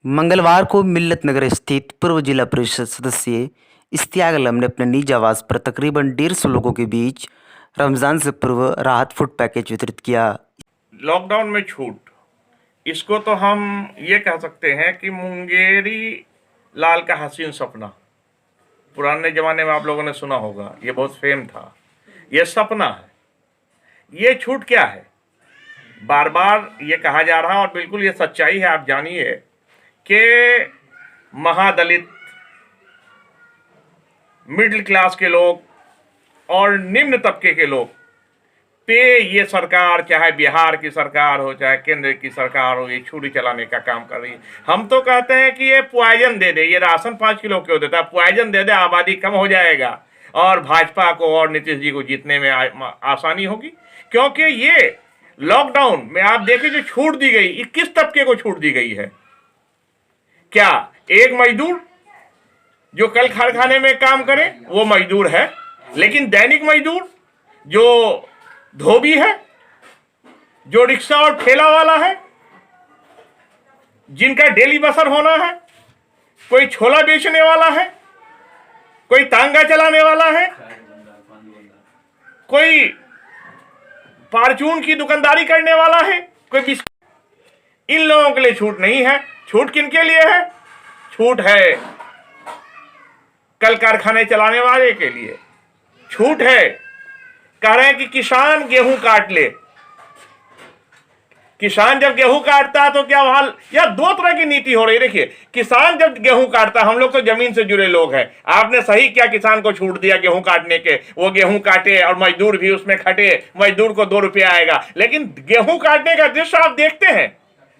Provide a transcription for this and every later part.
मंगलवार को मिल्लत नगर स्थित पूर्व जिला परिषद सदस्य इश्तियाक आलम ने अपने निज आवास पर तकरीबन 150 लोगों के बीच रमजान से पूर्व राहत फूड पैकेज वितरित किया। लॉकडाउन में छूट, इसको तो हम ये कह सकते हैं कि मुंगेरी लाल का हसीन सपना। पुराने ज़माने में आप लोगों ने सुना होगा, ये बहुत फेम था। ये सपना है। ये छूट क्या है? बार बार ये कहा जा रहा है और बिल्कुल ये सच्चाई है। आप जानिए कि महादलित, मिडिल क्लास के लोग और निम्न तबके के लोग पे ये सरकार, चाहे बिहार की सरकार हो चाहे केंद्र की सरकार हो, ये छुरी चलाने का काम कर रही है। हम तो कहते हैं कि ये पॉइजन दे दे, ये राशन 5 किलो क्यों देता है? पॉइजन दे दे, आबादी कम हो जाएगा और भाजपा को और नीतीश जी को जीतने में आसानी होगी। क्योंकि ये लॉकडाउन में आप देखें जो छूट दी गई, ये किस तबके को छूट दी गई है? क्या एक मजदूर जो कल कारखाने में काम करे वो मजदूर है, लेकिन दैनिक मजदूर जो धोबी है, जो रिक्शा और ठेला वाला है, जिनका डेली बसर होना है, कोई छोला बेचने वाला है, कोई तांगा चलाने वाला है, कोई फार्चून की दुकानदारी करने वाला है, कोई बिस्किट, इन लोगों के लिए छूट नहीं है। छूट किनके लिए है? छूट है कल कारखाने चलाने वाले के लिए। छूट है, कह रहे हैं कि किसान गेहूं काट ले। किसान जब गेहूं काटता है तो क्या वहां, या दो तरह की नीति हो रही। देखिए, किसान जब गेहूं काटता है, हम लोग तो जमीन से जुड़े लोग हैं, आपने सही क्या किसान को छूट दिया गेहूं काटने के, वो गेहूं काटे और मजदूर भी उसमें खटे, मजदूर को 2 रुपया आएगा। लेकिन गेहूं काटने का दृश्य आप देखते हैं,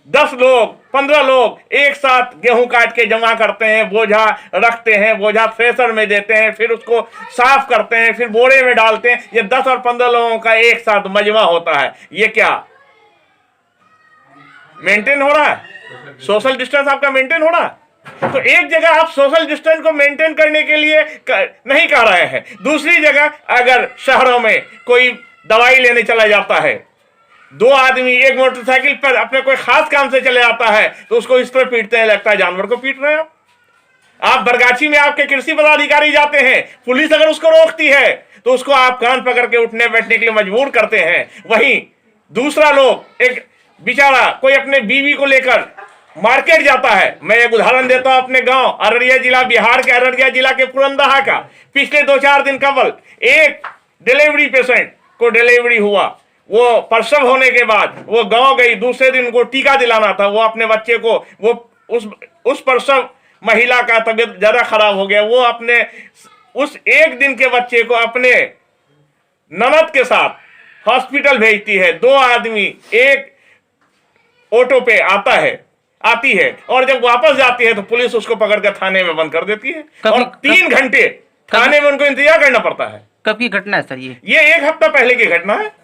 10 लोग 15 लोग एक साथ गेहूं काट के जमा करते हैं, बोझा रखते हैं, बोझा थ्रेसर में देते हैं, फिर उसको साफ करते हैं, फिर बोरे में डालते हैं। ये 10 और 15 लोगों का एक साथ मजमा होता है। ये क्या मेंटेन हो रहा है? सोशल डिस्टेंस आपका मेंटेन हो रहा है? तो एक जगह आप सोशल डिस्टेंस को मेंटेन करने के लिए नहीं कह रहे हैं, दूसरी जगह अगर शहरों में कोई दवाई लेने चला जाता है, 2 आदमी एक मोटरसाइकिल पर अपने कोई खास काम से चले जाता है तो उसको इस तरह पीटते हैं, लगता है जानवर को पीट रहे हो। आप बरगाछी में आपके कृषि पदाधिकारी जाते हैं, पुलिस अगर उसको रोकती है तो उसको आप कान पकड़ के उठने बैठने के लिए मजबूर करते हैं। वहीं दूसरा लोग, एक बेचारा कोई अपने बीवी को लेकर मार्केट जाता है। मैं एक उदाहरण देता हूं अपने गांव अररिया जिला, बिहार के अररिया जिला के पुरंदहा का। पिछले 2-4 दिन कबल एक डिलीवरी पेशेंट को डिलीवरी हुआ। वो प्रसव होने के बाद वो गांव गई, दूसरे दिन उनको टीका दिलाना था। वो अपने बच्चे को, वो उस प्रसव महिला का तबीयत ज्यादा खराब हो गया, वो अपने उस एक दिन के बच्चे को अपने ननद के साथ हॉस्पिटल भेजती है। 2 आदमी एक ऑटो पे आती है और जब वापस जाती है तो पुलिस उसको पकड़कर थाने में बंद कर देती है और 3 घंटे थाने में उनको इंतजार करना पड़ता है। कब की घटना है सर? ये 1 हफ्ता पहले की घटना है।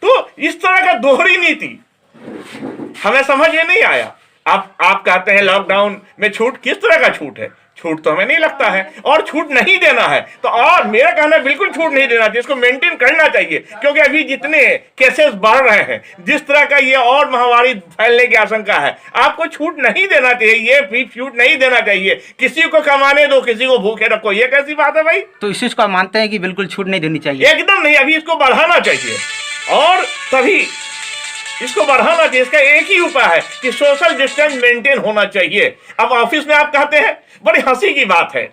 तो इस तरह का दोहरी नीति हमें समझ में नहीं आया। आप कहते हैं लॉकडाउन में छूट, किस तरह का छूट है? छूट तो हमें नहीं लगता है, और छूट नहीं देना है तो, और मेरा कहना है बिल्कुल छूट नहीं देना चाहिए, इसको मेंटेन करना चाहिए। क्योंकि अभी जितने केसेस बढ़ रहे हैं, जिस तरह का ये और महामारी फैलने की आशंका है, आपको छूट नहीं देना चाहिए। ये भी छूट नहीं देना चाहिए। किसी को कमाने दो, किसी को भूखे रखो, ये कैसी बात है भाई? तो इस चीज को मानते हैं कि बिल्कुल छूट नहीं देनी चाहिए? एकदम नहीं, अभी इसको बढ़ाना चाहिए और तभी इसको बढ़ाना चाहिए। इसका एक ही उपाय है कि सोशल डिस्टेंस मेंटेन होना चाहिए। अब ऑफिस में आप कहते हैं, बड़ी हंसी की बात है,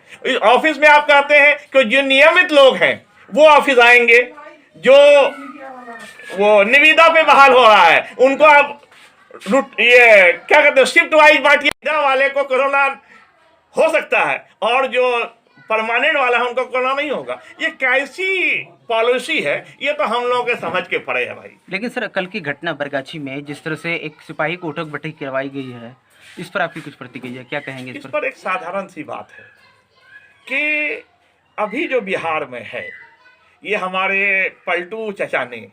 ऑफिस में आप कहते हैं कि जो नियमित लोग हैं वो ऑफिस आएंगे, जो वो निविदा पे बहाल हो रहा है उनको आप ये क्या कहते हैं, शिफ्ट वाइज बांटिए। वाले को कोरोना हो सकता है और जो परमानेंट वाला है उनको कोरोना नहीं होगा। ये कैसी पॉलिसी है? ये तो हम लोगों के समझ के पड़े है भाई। लेकिन सर, कल की घटना बरगाछी में जिस तरह से एक सिपाही को उठक बैठक करवाई गई है, इस पर आपकी कुछ प्रतिक्रिया, क्या कहेंगे इस पर? एक साधारण सी बात है कि अभी जो बिहार में है, ये हमारे पलटू चचा ने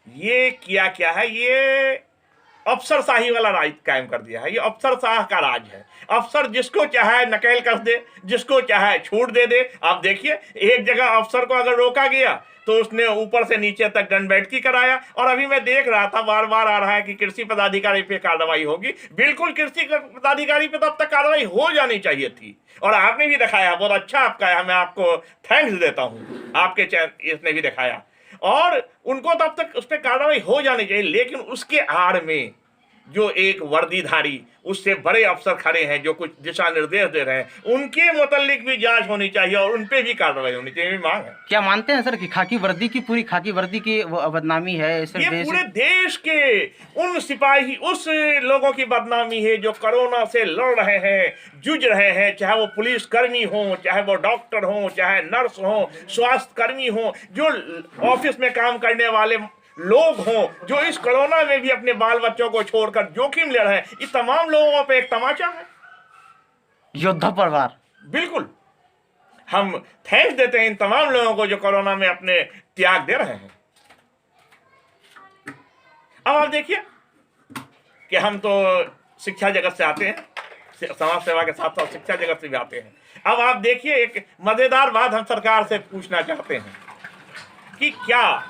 ये किया क्या है, ये अफसरशाही वाला राज कायम कर दिया है। ये अफसरशाह का राज है। अफसर जिसको चाहे नकेल कस दे, जिसको चाहे छूट दे दे। आप देखिए, एक जगह अफसर को अगर रोका गया तो उसने ऊपर से नीचे तक दंड बैठकी कराया। और अभी मैं देख रहा था, बार बार आ रहा है कि कृषि पदाधिकारी पे कार्रवाई होगी। बिल्कुल कृषि पदाधिकारी पे तो अब तक कार्रवाई हो जानी चाहिए थी, और आपने भी दिखाया, बहुत अच्छा आपका है, मैं आपको थैंक्स देता हूं, आपके इसने भी दिखाया। और उनको तो अब तक उस पर कार्रवाई हो जानी चाहिए, लेकिन उसके आड़ में जो एक वर्दीधारी, उससे बड़े अफसर खड़े हैं जो कुछ दिशा निर्देश दे रहे हैं, उनके मुतालिक भी जांच होनी चाहिए और उन पे भी कार्रवाई होनी चाहिए, मांग है। क्या मानते हैं सर कि खाकी वर्दी की, पूरी खाकी वर्दी की बदनामी है? ये पूरे देश के उन सिपाही, उस लोगों की बदनामी है जो कोरोना से लड़ रहे हैं, जूझ रहे हैं, चाहे वो पुलिस कर्मी हो, चाहे वो डॉक्टर हो, चाहे नर्स हो, स्वास्थ्य कर्मी हो, जो ऑफिस में काम करने वाले लोग हों, जो इस कोरोना में भी अपने बाल बच्चों को छोड़कर जोखिम ले रहे हैं। इस तमाम लोगों पे एक तमाचा है। योद्धा परिवार। बिल्कुल, हम थैंक्स देते हैं इन तमाम लोगों को जो कोरोना में अपने त्याग दे रहे हैं। अब आप देखिए कि हम तो शिक्षा जगत से आते हैं, समाज सेवा के साथ साथ शिक्षा जगत से भी आते हैं। अब आप देखिए, एक मजेदार बात हम सरकार से पूछना चाहते हैं कि क्या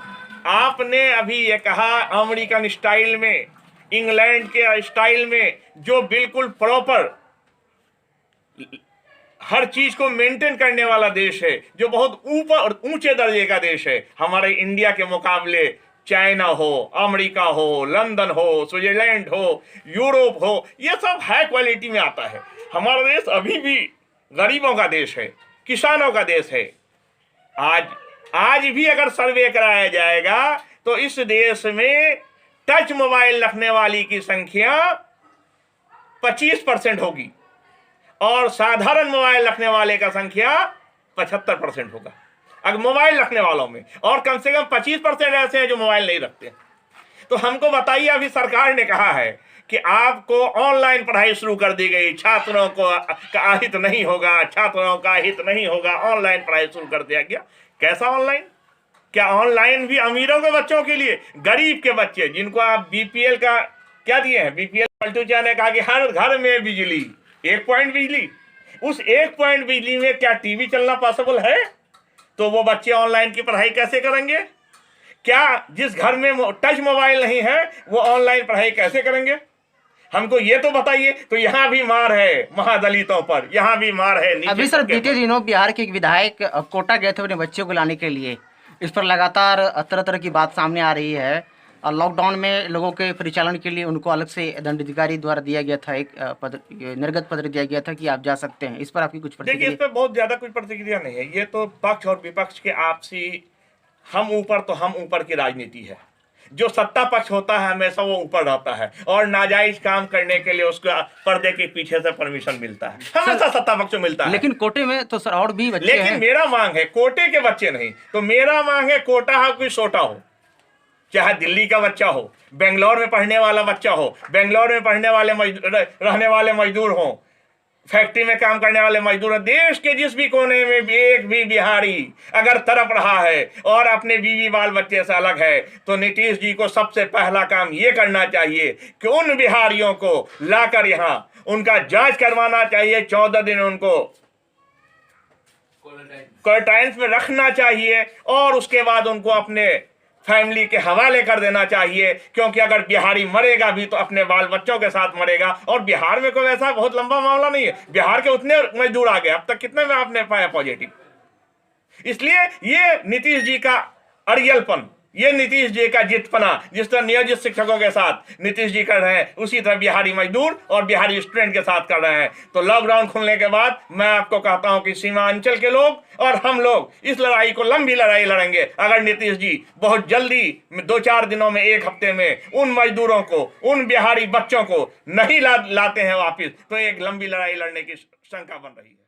आपने अभी ये कहा अमेरिकन स्टाइल में, इंग्लैंड के स्टाइल में, जो बिल्कुल प्रॉपर हर चीज को मेंटेन करने वाला देश है, जो बहुत ऊपर ऊंचे दर्जे का देश है, हमारे इंडिया के मुकाबले चाइना हो, अमेरिका हो, लंदन हो, स्विट्जरलैंड हो, यूरोप हो, ये सब हाई क्वालिटी में आता है। हमारा देश अभी भी गरीबों का देश है, किसानों का देश है। आज भी अगर सर्वे कराया जाएगा तो इस देश में टच मोबाइल रखने वाली की संख्या 25% होगी और साधारण मोबाइल रखने वाले का संख्या 75% होगा। अगर मोबाइल रखने वालों में, और कम से कम 25% ऐसे हैं जो मोबाइल नहीं रखते। तो हमको बताइए, अभी सरकार ने कहा है कि आपको ऑनलाइन पढ़ाई शुरू कर दी गई, छात्रों का हित नहीं होगा, छात्रों का हित नहीं होगा, ऑनलाइन पढ़ाई शुरू कर दिया गया। कैसा ऑनलाइन? क्या ऑनलाइन भी अमीरों के बच्चों के लिए? गरीब के बच्चे जिनको आप बीपीएल का क्या दिए हैं, बीपीएल पलटू चाह ने कहा कि हर घर में बिजली, 1 पॉइंट बिजली, उस 1 पॉइंट बिजली में क्या टीवी चलना पॉसिबल है? तो वो बच्चे ऑनलाइन की पढ़ाई कैसे करेंगे? क्या जिस घर में टच मोबाइल नहीं है वो ऑनलाइन पढ़ाई कैसे करेंगे? हमको ये तो बताइए। तो यहाँ भी मार है महादलितों पर, यहाँ भी मार है। अभी सर बीते दिनों बिहार के एक विधायक कोटा गए थे अपने बच्चों को लाने के लिए, इस पर लगातार तरह तरह की बात सामने आ रही है। और लॉकडाउन में लोगों के परिचालन के लिए उनको अलग से दंडाधिकारी द्वारा दिया गया था, एक निर्गत पत्र दिया गया था कि आप जा सकते हैं। इस पर आपकी कुछ प्रतिक्रिया? देखिए, इस पर बहुत ज्यादा कुछ प्रतिक्रिया नहीं है। ये तो पक्ष और विपक्ष के आपसी हम ऊपर की राजनीति है। जो सत्ता पक्ष होता है हमेशा वो ऊपर रहता है, और नाजायज काम करने के लिए उसको पर्दे के पीछे से परमिशन मिलता है, हमेशा सत्ता पक्ष मिलता है। लेकिन कोटे में तो सर और भी बच्चे लेकिन हैं। मेरा मांग है कोटे के बच्चे नहीं, तो मेरा मांग है कोटा हो कोई सोटा हो, चाहे दिल्ली का बच्चा हो, बेंगलोर में पढ़ने वाला बच्चा हो, बेंगलोर में पढ़ने वाले रहने वाले मजदूर हो, फैक्ट्री में काम करने वाले मजदूर, देश के जिस भी कोने में भी एक भी बिहारी अगर तड़प रहा है और अपने बीवी बाल बच्चे से अलग है, तो नीतीश जी को सबसे पहला काम ये करना चाहिए कि उन बिहारियों को लाकर यहाँ उनका जांच करवाना चाहिए, 14 दिन उनको क्वारंटाइन में रखना चाहिए, और उसके बाद उनको अपने फैमिली के हवाले कर देना चाहिए। क्योंकि अगर बिहारी मरेगा भी तो अपने बाल बच्चों के साथ मरेगा। और बिहार में कोई ऐसा बहुत लंबा मामला नहीं है, बिहार के उतने मजदूर आ गए, अब तक कितने में आपने पाया पॉजिटिव। इसलिए ये नीतीश जी का अड़ियलपन, ये नीतीश जी का जितपना, जिस तरह नियोजित शिक्षकों के साथ नीतीश जी कर रहे हैं, उसी तरह बिहारी मजदूर और बिहारी स्टूडेंट के साथ कर रहे हैं। तो लॉकडाउन खुलने के बाद मैं आपको कहता हूं कि सीमांचल के लोग और हम लोग इस लड़ाई को लंबी लड़ाई लड़ेंगे। अगर नीतीश जी बहुत जल्दी 2-4 दिनों में, 1 हफ्ते में उन मजदूरों को, उन बिहारी बच्चों को नहीं लाते हैं वापिस, तो एक लंबी लड़ाई लड़ने की शंका बन रही है।